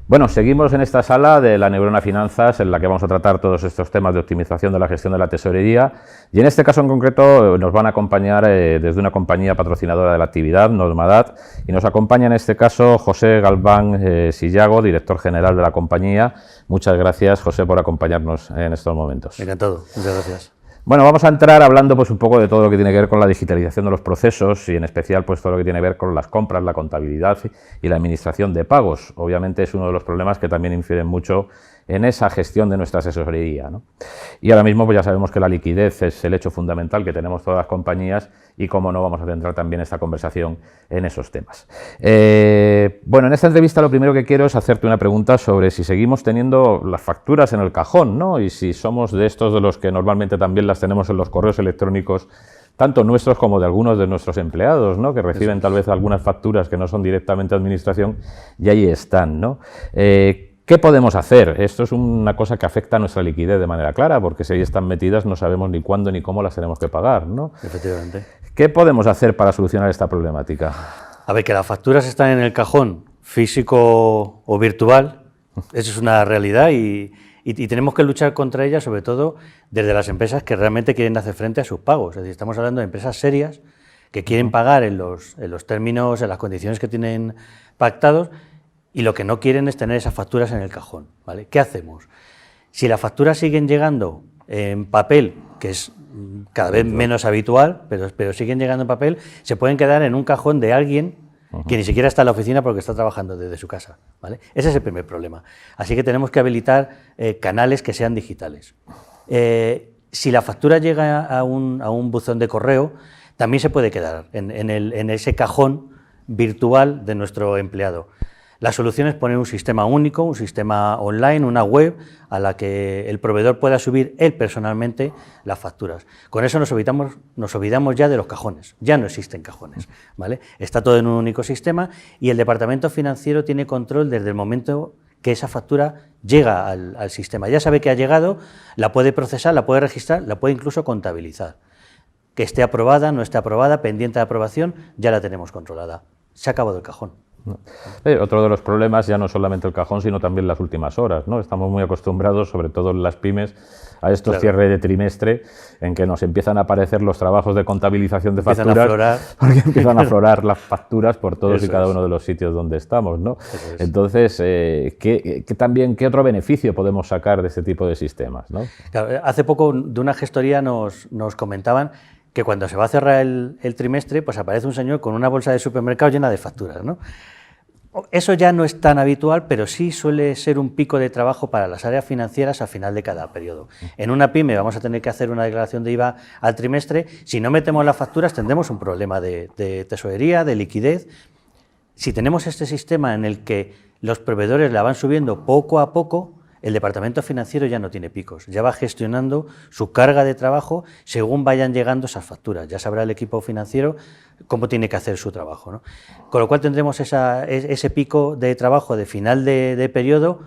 Bueno, seguimos en esta sala de la Neurona Finanzas, en la que vamos a tratar todos estos temas de optimización de la gestión de la tesorería, y en este caso en concreto nos van a acompañar desde una compañía patrocinadora de la actividad, Normadat, y nos acompaña en este caso José Galván Sillago, director general de la compañía. Muchas gracias, José, por acompañarnos en estos momentos. Encantado, muchas gracias. Bueno, vamos a entrar hablando pues un poco de todo lo que tiene que ver con la digitalización de los procesos y en especial pues todo lo que tiene que ver con las compras, la contabilidad y la administración de pagos. Obviamente es uno de los problemas que también infieren mucho en esa gestión de nuestra tesorería, ¿no? Y ahora mismo pues ya sabemos que la liquidez es el hecho fundamental que tenemos todas las compañías y cómo no vamos a centrar también esta conversación en esos temas. Bueno, en esta entrevista lo primero que quiero es hacerte una pregunta sobre si seguimos teniendo las facturas en el cajón, ¿no? Y si somos de estos de los que normalmente también las tenemos en los correos electrónicos, tanto nuestros como de algunos de nuestros empleados, ¿no? Que reciben tal vez algunas facturas que no son directamente administración y ahí están, ¿no? ¿Qué podemos hacer? Esto es una cosa que afecta a nuestra liquidez de manera clara, porque si ahí están metidas no sabemos ni cuándo ni cómo las tenemos que pagar, ¿no? Efectivamente. ¿Qué podemos hacer para solucionar esta problemática? A ver, que las facturas están en el cajón físico o virtual, eso es una realidad y tenemos que luchar contra ellas, sobre todo desde las empresas que realmente quieren hacer frente a sus pagos. Es decir, estamos hablando de empresas serias que quieren pagar en los términos, en las condiciones que tienen pactados, y lo que no quieren es tener esas facturas en el cajón, ¿vale? ¿Qué hacemos? Si las facturas siguen llegando en papel, que es cada vez menos habitual, pero siguen llegando en papel, se pueden quedar en un cajón de alguien que ni siquiera está en la oficina porque está trabajando desde su casa, ¿vale? Ese es el primer problema. Así que tenemos que habilitar canales que sean digitales. Si la factura llega a un buzón de correo, también se puede quedar en ese cajón virtual de nuestro empleado. La solución es poner un sistema único, un sistema online, una web a la que el proveedor pueda subir él personalmente las facturas. Con eso nos olvidamos ya de los cajones, ya no existen cajones, ¿vale? Está todo en un único sistema y el departamento financiero tiene control desde el momento que esa factura llega al sistema. Ya sabe que ha llegado, la puede procesar, la puede registrar, la puede incluso contabilizar. Que esté aprobada, no esté aprobada, pendiente de aprobación, ya la tenemos controlada. Se ha acabado el cajón. Otro de los problemas ya no solamente el cajón, sino también las últimas horas, ¿no? Estamos muy acostumbrados, sobre todo en las pymes, a estos cierres de trimestre en que nos empiezan a aparecer los trabajos de contabilización de facturas, porque empiezan a aflorar las facturas por todos y cada uno de los sitios donde estamos, ¿no? Entonces, ¿qué otro beneficio podemos sacar de este tipo de sistemas, ¿no? Claro, hace poco de una gestoría nos comentaban que cuando se va a cerrar el trimestre, pues aparece un señor con una bolsa de supermercado llena de facturas, ¿no? Eso ya no es tan habitual, pero sí suele ser un pico de trabajo para las áreas financieras al final de cada periodo. En una pyme vamos a tener que hacer una declaración de IVA al trimestre. Si no metemos las facturas tendremos un problema de tesorería, de liquidez. Si tenemos este sistema en el que los proveedores la van subiendo poco a poco, el departamento financiero ya no tiene picos, ya va gestionando su carga de trabajo según vayan llegando esas facturas. Ya sabrá el equipo financiero cómo tiene que hacer su trabajo, ¿no? Con lo cual tendremos ese pico de trabajo de final de periodo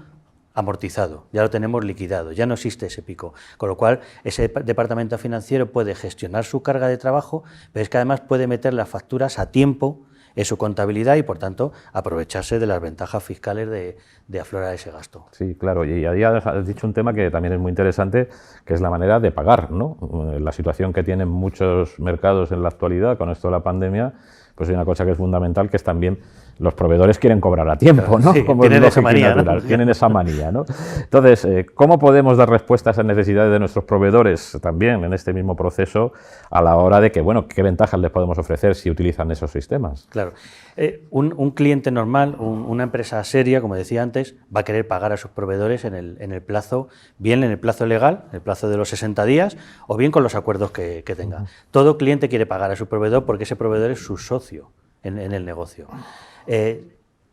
amortizado, ya lo tenemos liquidado, ya no existe ese pico. Con lo cual ese departamento financiero puede gestionar su carga de trabajo, pero es que además puede meter las facturas a tiempo en su contabilidad y, por tanto, aprovecharse de las ventajas fiscales de aflorar ese gasto. Sí, claro, y ahí has dicho un tema que también es muy interesante, que es la manera de pagar, ¿no? La situación que tienen muchos mercados en la actualidad con esto de la pandemia, pues hay una cosa que es fundamental, que es también los proveedores quieren cobrar a tiempo, ¿no? Sí, como tienen esa manía, ¿no? Tienen esa manía, ¿no? Entonces, ¿cómo podemos dar respuesta a esas necesidades de nuestros proveedores también en este mismo proceso a la hora de que, bueno, qué ventajas les podemos ofrecer si utilizan esos sistemas? Claro. Un cliente normal, una empresa seria, como decía antes, va a querer pagar a sus proveedores en el plazo, bien en el plazo legal, el plazo de los 60 días, o bien con los acuerdos que tenga. Todo cliente quiere pagar a su proveedor porque ese proveedor es su socio en el negocio.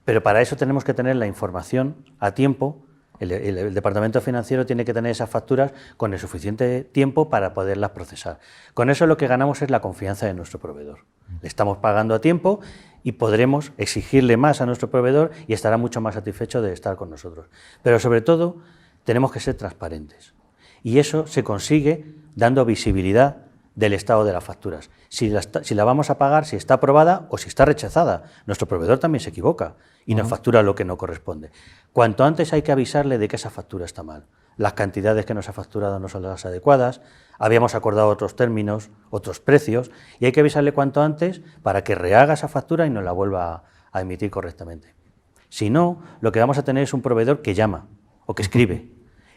Pero para eso tenemos que tener la información a tiempo. El departamento financiero tiene que tener esas facturas con el suficiente tiempo para poderlas procesar. Con eso lo que ganamos es la confianza de nuestro proveedor. Le estamos pagando a tiempo y podremos exigirle más a nuestro proveedor y estará mucho más satisfecho de estar con nosotros. Pero sobre todo tenemos que ser transparentes. Y eso se consigue dando visibilidad del estado de las facturas. Si la vamos a pagar, si está aprobada o si está rechazada. Nuestro proveedor también se equivoca y nos factura lo que no corresponde. Cuanto antes hay que avisarle de que esa factura está mal. Las cantidades que nos ha facturado no son las adecuadas, habíamos acordado otros términos, otros precios, y hay que avisarle cuanto antes para que rehaga esa factura y nos la vuelva a emitir correctamente. Si no, lo que vamos a tener es un proveedor que llama o que escribe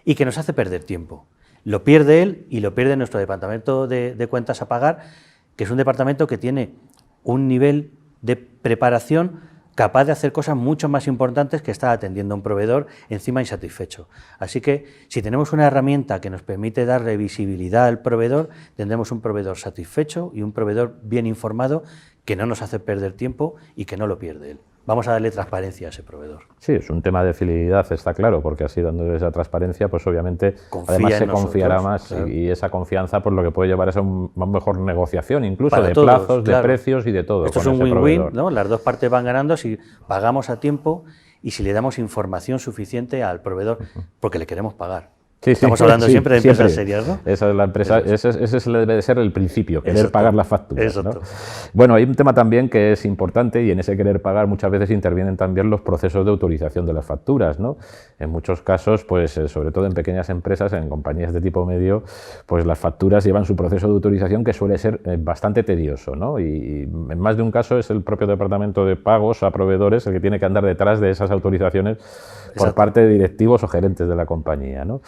y que nos hace perder tiempo. Lo pierde él y lo pierde nuestro departamento de cuentas a pagar, que es un departamento que tiene un nivel de preparación capaz de hacer cosas mucho más importantes que estar atendiendo a un proveedor encima insatisfecho. Así que si tenemos una herramienta que nos permite darle visibilidad al proveedor, tendremos un proveedor satisfecho y un proveedor bien informado que no nos hace perder tiempo y que no lo pierde él. Vamos a darle transparencia a ese proveedor. Sí, es un tema de fidelidad, está claro, porque así dándole esa transparencia, pues obviamente además se confiará más, claro. Y esa confianza pues lo que puede llevar es a una mejor negociación, incluso para de todos, plazos, claro. De precios y de todo. Esto es un win-win, ¿no? Las dos partes van ganando si pagamos a tiempo y si le damos información suficiente al proveedor, porque le queremos pagar. Sí, estamos hablando siempre de empresas serias, ¿no? Esa es la empresa, ese debe de ser el principio, querer Exacto. pagar las facturas. Exacto. ¿No? Bueno, hay un tema también que es importante y en ese querer pagar muchas veces intervienen también los procesos de autorización de las facturas, ¿no? En muchos casos, pues sobre todo en pequeñas empresas, en compañías de tipo medio, pues las facturas llevan su proceso de autorización que suele ser bastante tedioso, ¿no? Y en más de un caso es el propio departamento de pagos a proveedores el que tiene que andar detrás de esas autorizaciones por parte de directivos o gerentes de la compañía, ¿no?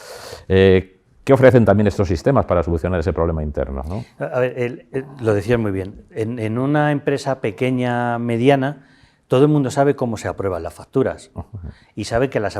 ¿Qué ofrecen también estos sistemas para solucionar ese problema interno, ¿no? A ver, lo decías muy bien. En una empresa pequeña, mediana, todo el mundo sabe cómo se aprueban las facturas y sabe que las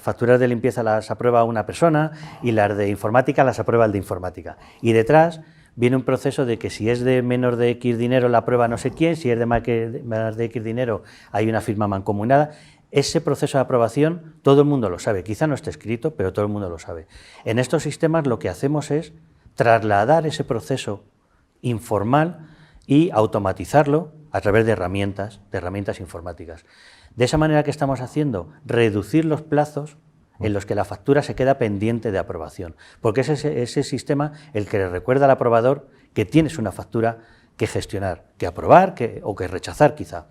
facturas de limpieza las aprueba una persona y las de informática las aprueba el de informática. Y detrás viene un proceso de que si es de menos de X dinero la aprueba no sé quién, si es de más de X dinero hay una firma mancomunada. Ese proceso de aprobación todo el mundo lo sabe, quizá no esté escrito, pero todo el mundo lo sabe. En estos sistemas lo que hacemos es trasladar ese proceso informal y automatizarlo a través de herramientas informáticas. De esa manera que estamos haciendo, reducir los plazos en los que la factura se queda pendiente de aprobación, porque es ese sistema el que le recuerda al aprobador que tienes una factura que gestionar, que aprobar o que rechazar quizá.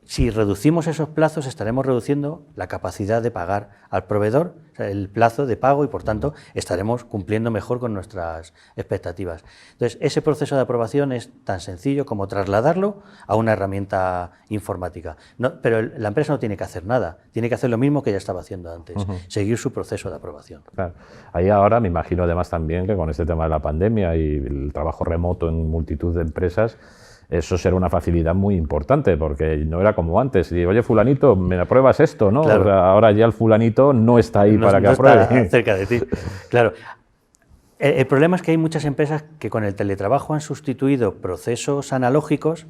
Si reducimos esos plazos, estaremos reduciendo la capacidad de pagar al proveedor, o sea, el plazo de pago, y por tanto estaremos cumpliendo mejor con nuestras expectativas. Entonces, ese proceso de aprobación es tan sencillo como trasladarlo a una herramienta informática. Pero la empresa no tiene que hacer nada, tiene que hacer lo mismo que ya estaba haciendo antes, seguir su proceso de aprobación. Claro. Ahí ahora me imagino además también que con este tema de la pandemia y el trabajo remoto en multitud de empresas, eso será una facilidad muy importante, porque no era como antes. Y, oye, fulanito, ¿me apruebas esto? ¿No? Claro. O sea, ahora ya el fulanito no está ahí para que apruebe. Está cerca de ti. Claro. El problema es que hay muchas empresas que con el teletrabajo han sustituido procesos analógicos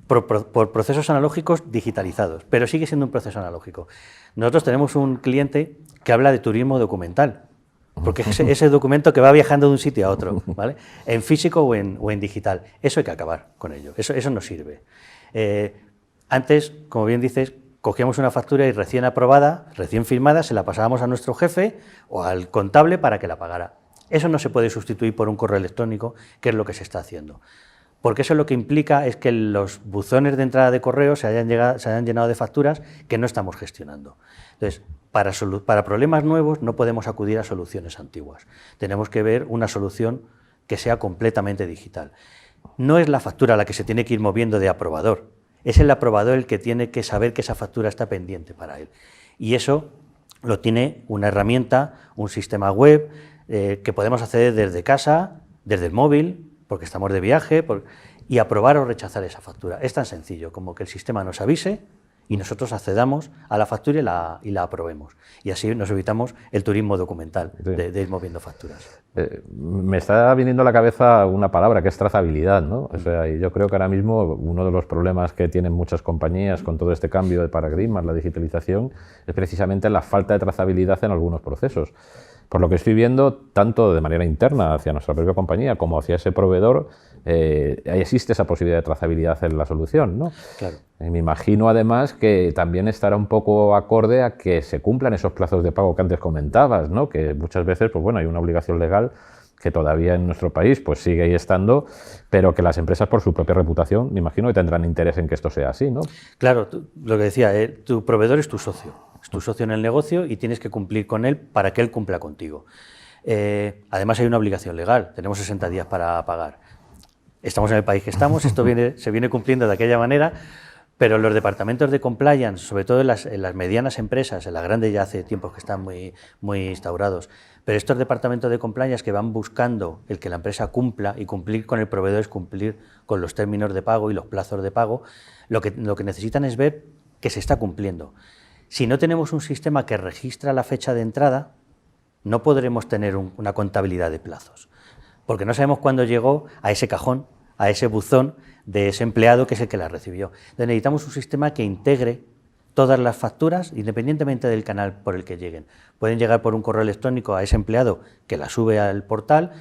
por procesos analógicos digitalizados, pero sigue siendo un proceso analógico. Nosotros tenemos un cliente que habla de turismo documental, porque es ese documento que va viajando de un sitio a otro, ¿vale? En físico o en digital. Eso hay que acabar con ello, eso no sirve. Antes, como bien dices, cogíamos una factura y recién aprobada, recién firmada, se la pasábamos a nuestro jefe o al contable para que la pagara. Eso no se puede sustituir por un correo electrónico, que es lo que se está haciendo. Porque eso lo que implica es que los buzones de entrada de correo se hayan llenado de facturas que no estamos gestionando. Entonces, para problemas nuevos no podemos acudir a soluciones antiguas. Tenemos que ver una solución que sea completamente digital. No es la factura la que se tiene que ir moviendo de aprobador, es el aprobador el que tiene que saber que esa factura está pendiente para él. Y eso lo tiene una herramienta, un sistema web, que podemos hacer desde casa, desde el móvil, porque estamos de viaje, y aprobar o rechazar esa factura. Es tan sencillo como que el sistema nos avise y nosotros accedamos a la factura y la aprobemos. Y así nos evitamos el turismo documental de ir moviendo facturas. Me está viniendo a la cabeza una palabra que es trazabilidad, ¿no? O sea, y yo creo que ahora mismo uno de los problemas que tienen muchas compañías con todo este cambio de paradigmas, la digitalización, es precisamente la falta de trazabilidad en algunos procesos. Por lo que estoy viendo, tanto de manera interna hacia nuestra propia compañía como hacia ese proveedor, existe esa posibilidad de trazabilidad en la solución, ¿no? Claro. Me imagino además que también estará un poco acorde a que se cumplan esos plazos de pago que antes comentabas, ¿no? Que muchas veces, pues bueno, hay una obligación legal que todavía en nuestro país pues sigue ahí estando, pero que las empresas por su propia reputación, me imagino que tendrán interés en que esto sea así, ¿no? Claro, lo que decía, tu proveedor es tu socio en el negocio y tienes que cumplir con él para que él cumpla contigo. Además hay una obligación legal, tenemos 60 días para pagar. Estamos en el país que estamos, esto se viene cumpliendo de aquella manera, pero los departamentos de compliance, sobre todo en las medianas empresas, en las grandes ya hace tiempos que están muy instaurados, pero estos departamentos de compliance que van buscando el que la empresa cumpla, y cumplir con el proveedor es cumplir con los términos de pago y los plazos de pago, lo que necesitan es ver que se está cumpliendo. Si no tenemos un sistema que registra la fecha de entrada, no podremos tener una contabilidad de plazos, porque no sabemos cuándo llegó a ese cajón, a ese buzón de ese empleado que es el que la recibió. Entonces necesitamos un sistema que integre todas las facturas, independientemente del canal por el que lleguen. Pueden llegar por un correo electrónico a ese empleado que la sube al portal,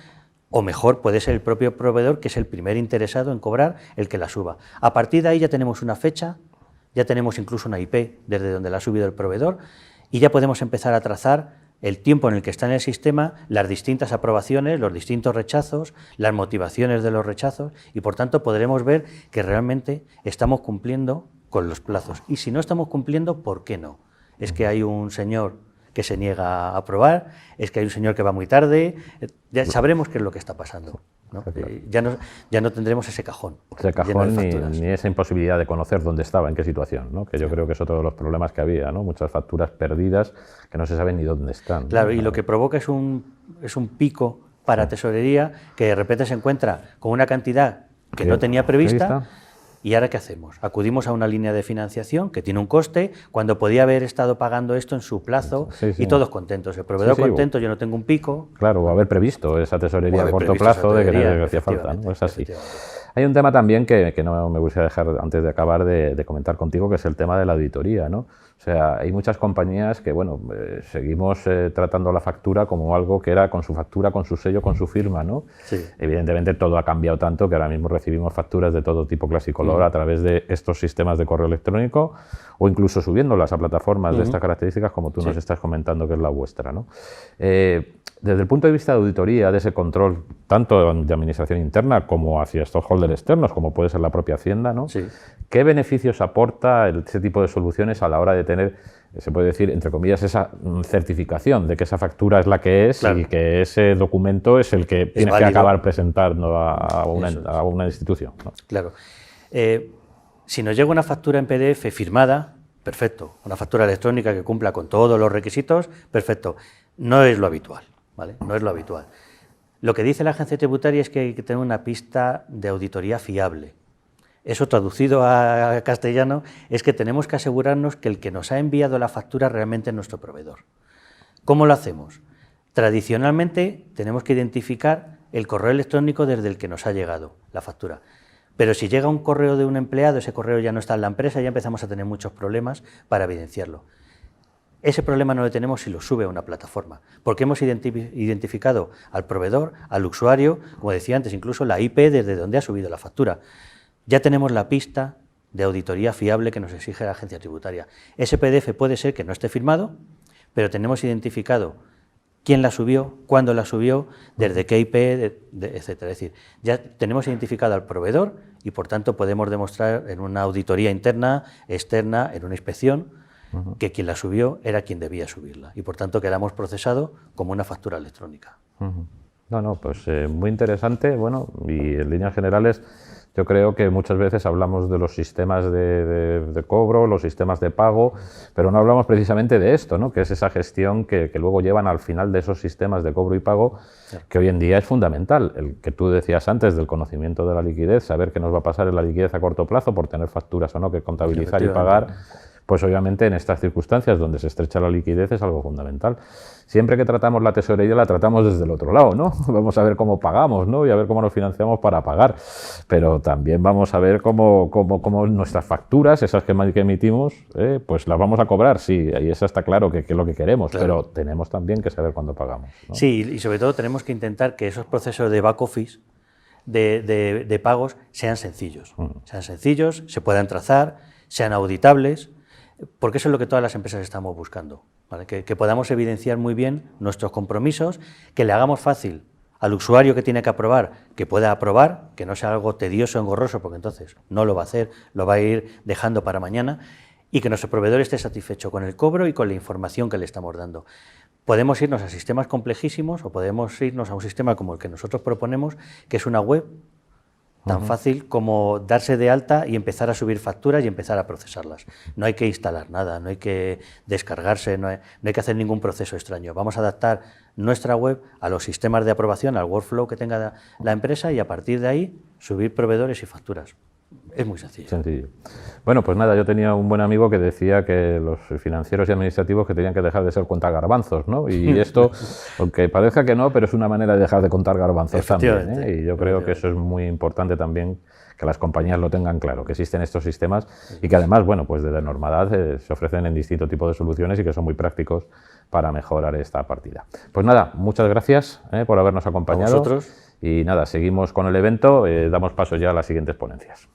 o mejor puede ser el propio proveedor, que es el primer interesado en cobrar, el que la suba. A partir de ahí ya tenemos una fecha, ya tenemos incluso una IP desde donde la ha subido el proveedor, y ya podemos empezar a trazar el tiempo en el que está en el sistema, las distintas aprobaciones, los distintos rechazos, las motivaciones de los rechazos, y por tanto podremos ver que realmente estamos cumpliendo con los plazos. Y si no estamos cumpliendo, ¿por qué no? Es que hay un señor que se niega a aprobar, es que hay un señor que va muy tarde, ya sabremos qué es lo que está pasando, ¿no? Claro. Ya no tendremos ese cajón. Ese cajón ni esa imposibilidad de conocer dónde estaba, en qué situación, ¿no? Que yo creo que es otro de los problemas que había, ¿no? Muchas facturas perdidas que no se sabe ni dónde están. Claro, ¿no? Y lo que provoca es un pico para tesorería, que de repente se encuentra con una cantidad que no tenía prevista. ¿Y ahora qué hacemos? Acudimos a una línea de financiación que tiene un coste, cuando podía haber estado pagando esto en su plazo, y todos contentos. El proveedor contento, yo no tengo un pico. Claro, o haber previsto esa tesorería a corto plazo de que hacía falta, ¿no? Es así. Hay un tema también que no me gustaría dejar antes de acabar de comentar contigo, que es el tema de la auditoría, ¿no? O sea, hay muchas compañías que, bueno, seguimos tratando la factura como algo que era con su factura, con su sello, con su firma, ¿no? Sí. Evidentemente todo ha cambiado tanto que ahora mismo recibimos facturas de todo tipo, clase y color, a través de estos sistemas de correo electrónico, o incluso subiéndolas a plataformas de estas características, como tú nos estás comentando que es la vuestra, ¿no? Desde el punto de vista de auditoría, de ese control, tanto de administración interna como hacia stockholders externos, como puede ser la propia Hacienda, ¿no? Sí. ¿Qué beneficios aporta ese tipo de soluciones a la hora de tener, se puede decir, entre comillas, esa certificación de que esa factura es la que es, claro, y que ese documento es el que tienes que acabar presentando a una institución, ¿no? Claro. Si nos llega una factura en PDF firmada, perfecto. Una factura electrónica que cumpla con todos los requisitos, perfecto. No es lo habitual, ¿vale? No es lo habitual. Lo que dice la agencia tributaria es que hay que tener una pista de auditoría fiable. Eso, traducido a castellano, es que tenemos que asegurarnos que el que nos ha enviado la factura realmente es nuestro proveedor. ¿Cómo lo hacemos? Tradicionalmente tenemos que identificar el correo electrónico desde el que nos ha llegado la factura. Pero si llega un correo de un empleado, ese correo ya no está en la empresa, ya empezamos a tener muchos problemas para evidenciarlo. Ese problema no lo tenemos si lo sube a una plataforma, porque hemos identificado al proveedor, al usuario, como decía antes, incluso la IP desde donde ha subido la factura. Ya tenemos la pista de auditoría fiable que nos exige la agencia tributaria. Ese PDF puede ser que no esté firmado, pero tenemos identificado quién la subió, cuándo la subió, desde qué IP, etcétera. Es decir, ya tenemos identificado al proveedor y, por tanto, podemos demostrar en una auditoría interna, externa, en una inspección, que quien la subió era quien debía subirla. Y, por tanto, quedamos procesados como una factura electrónica. No, pues muy interesante. Bueno, y en líneas generales, yo creo que muchas veces hablamos de los sistemas de cobro, los sistemas de pago, pero no hablamos precisamente de esto, ¿no? Que es esa gestión que luego llevan al final de esos sistemas de cobro y pago, que hoy en día es fundamental. El que tú decías antes del conocimiento de la liquidez, saber qué nos va a pasar en la liquidez a corto plazo por tener facturas o no que contabilizar y pagar, pues obviamente en estas circunstancias donde se estrecha la liquidez es algo fundamental. Siempre que tratamos la tesorería la tratamos desde el otro lado, ¿no? Vamos a ver cómo pagamos, ¿no? Y a ver cómo nos financiamos para pagar. Pero también vamos a ver cómo nuestras facturas, esas que emitimos, pues las vamos a cobrar. Sí, y eso está claro que es lo que queremos, claro, pero tenemos también que saber cuándo pagamos, ¿no? Sí, y sobre todo tenemos que intentar que esos procesos de back office de pagos sean sencillos. Sean sencillos, se puedan trazar, sean auditables, porque eso es lo que todas las empresas estamos buscando, ¿vale? Que podamos evidenciar muy bien nuestros compromisos, que le hagamos fácil al usuario que tiene que aprobar, que pueda aprobar, que no sea algo tedioso, engorroso, porque entonces no lo va a hacer, lo va a ir dejando para mañana, y que nuestro proveedor esté satisfecho con el cobro y con la información que le estamos dando. Podemos irnos a sistemas complejísimos o podemos irnos a un sistema como el que nosotros proponemos, que es una web tan fácil como darse de alta y empezar a subir facturas y empezar a procesarlas. No hay que instalar nada, no hay que descargarse, no hay que hacer ningún proceso extraño. Vamos a adaptar nuestra web a los sistemas de aprobación, al workflow que tenga la empresa y a partir de ahí subir proveedores y facturas. Es muy sencillo. Sencillo. Bueno, pues nada, yo tenía un buen amigo que decía que los financieros y administrativos que tenían que dejar de ser contar garbanzos, ¿no? Y esto, aunque parezca que no, pero es una manera de dejar de contar garbanzos también, ¿eh? Y yo creo que eso es muy importante también, que las compañías lo tengan claro, que existen estos sistemas y que además, bueno, pues desde Normadad se ofrecen en distinto tipo de soluciones y que son muy prácticos para mejorar esta partida. Pues nada, muchas gracias por habernos acompañado. A vosotros. Y nada, seguimos con el evento, damos paso ya a las siguientes ponencias.